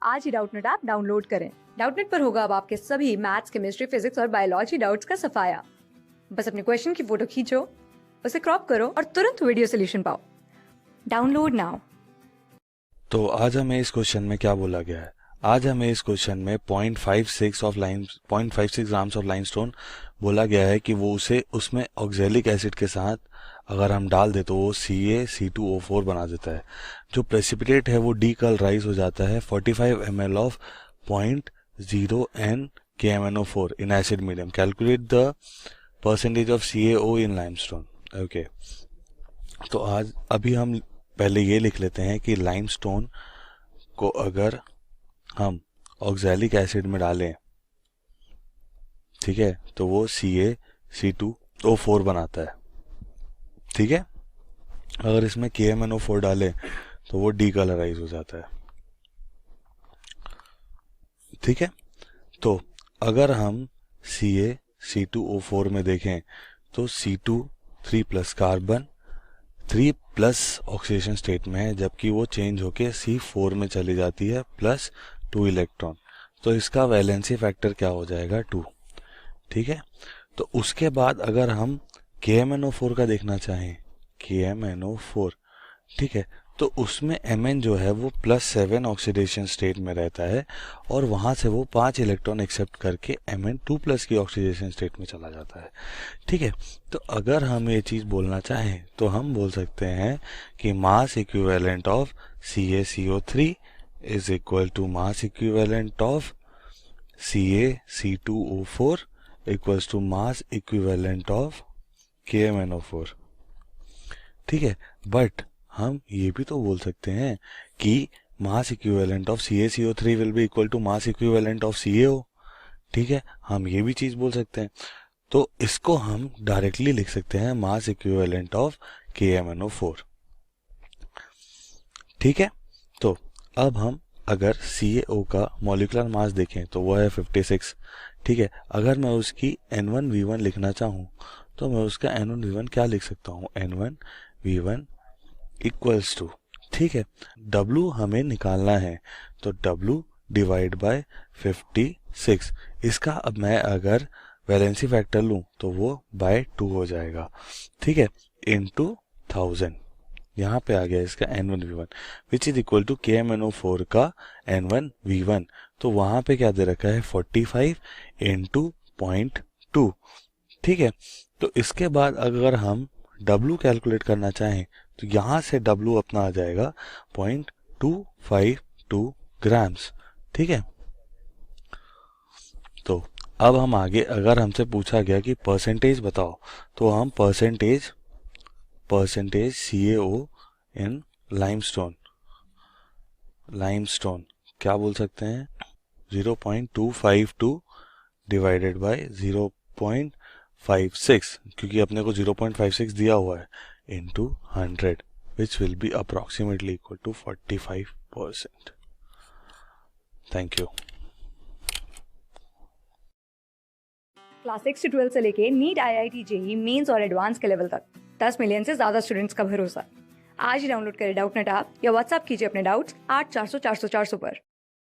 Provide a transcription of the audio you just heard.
आज ही Doubtnut app download करें। Doubtnut पर होगा अब आपके सभी मैथ्स, केमिस्ट्री, फिजिक्स और बायोलॉजी डाउट्स का सफाया। बस अपने क्वेश्चन की फोटो खींचो, उसे क्रॉप करो और तुरंत वीडियो सोल्यूशन पाओ। Download now. तो आज हमें इस क्वेश्चन में क्या बोला गया है? आज हमें इस क्वेश्चन में 0.56 ग्राम्स ऑफ लाइमस्टोन बोला गया है कि वो उसे उसमें ऑक्जेलिक एसिड के साथ अगर हम डाल दे तो वो CaC2O4 बना देता है। जो प्रेसिपिटेट है वो डीकलराइज हो जाता है 45 ml of 0.0N KMnO4 in acid medium. Calculate the percentage of CaO in limestone. Okay, तो आज अभी हम पहले ये लिख लेते हैं कि लाइमस्टोन को अगर हम ऑक्सैलिक एसिड में डालें, ठीक है, तो वो CaC2O4 बनाता है। ठीक है, अगर इसमें KMnO4 डालें तो वो डीकलराइज हो जाता है। ठीक है, तो अगर हम CaC2O4 में देखें तो C2 3+ कार्बन 3+ ऑक्सीडेशन स्टेट में है, जबकि वो चेंज होके C4 में चली जाती है +2 इलेक्ट्रॉन। तो इसका वैलेंसी फैक्टर क्या हो जाएगा? 2। ठीक है, तो उसके बाद अगर हम KMnO4 का देखना चाहें, KMnO4, ठीक है, तो उसमें Mn जो है वो +7 ऑक्सीडेशन स्टेट में रहता है और वहां से वो 5 इलेक्ट्रॉन एक्सेप्ट करके Mn2+ की ऑक्सीडेशन स्टेट में चला जाता है। ठीक है, तो अगर हम ये चीज़ बोलना चाहें तो हम बोल सकते हैं कि mass equivalent of CaCO3 is equal to mass equivalent of CaC2O4 equals to mass equivalent of KMnO4। ठीक है, बट हम ये भी तो बोल सकते हैं कि mass equivalent of CaCO3 will be equal to mass equivalent of CaO। ठीक है, हम ये भी चीज बोल सकते हैं, तो इसको हम डायरेक्टली लिख सकते हैं मास इक्विवेलेंट ऑफ KMnO4। ठीक है, तो अब हम अगर CaO का मॉलिक्यूलर मास देखें तो वो है 56। ठीक है, अगर मैं उसकी N1V1 लिखना चाहूँ तो मैं उसका N1V1 क्या लिख सकता हूँ? N1V1 इक्वल्स टू, ठीक है, W हमें निकालना है तो W डिवाइड बाय 56। इसका अब मैं अगर वैलेंसी फैक्टर लूं तो वो बाय 2 हो जाएगा। ठीक है, इनटू 1000। यहाँ पे आ गया इसका N1V1 which is equal to KMnO4 का N1V1। तो वहां पे क्या दे रखा है? 45 इंटू 0.2। ठीक है, तो इसके बाद अगर हम W कैलकुलेट करना चाहें तो यहां से W अपना आ जाएगा 0.252 ग्राम्स। ठीक है, तो अब हम आगे, अगर हमसे पूछा गया कि परसेंटेज बताओ तो हम परसेंटेज CaO इन लाइमस्टोन क्या बोल सकते हैं? 0.252 डिवाइडेड बाय 0.56, क्योंकि अपने को 0.56 दिया हुआ है, into 100 which will be approximately equal to 45%। Thank you. Class 6 से 12 से लेके नीट, IIT, JEE मेंस और एडवांस के लेवल तक 10 मिलियन से ज्यादा स्टूडेंट्स का भरोसा। आज ही डाउनलोड करें डाउटनेट ऐप या व्हाट्सएप कीजिए अपने डाउट्स 8400 400 400 पर।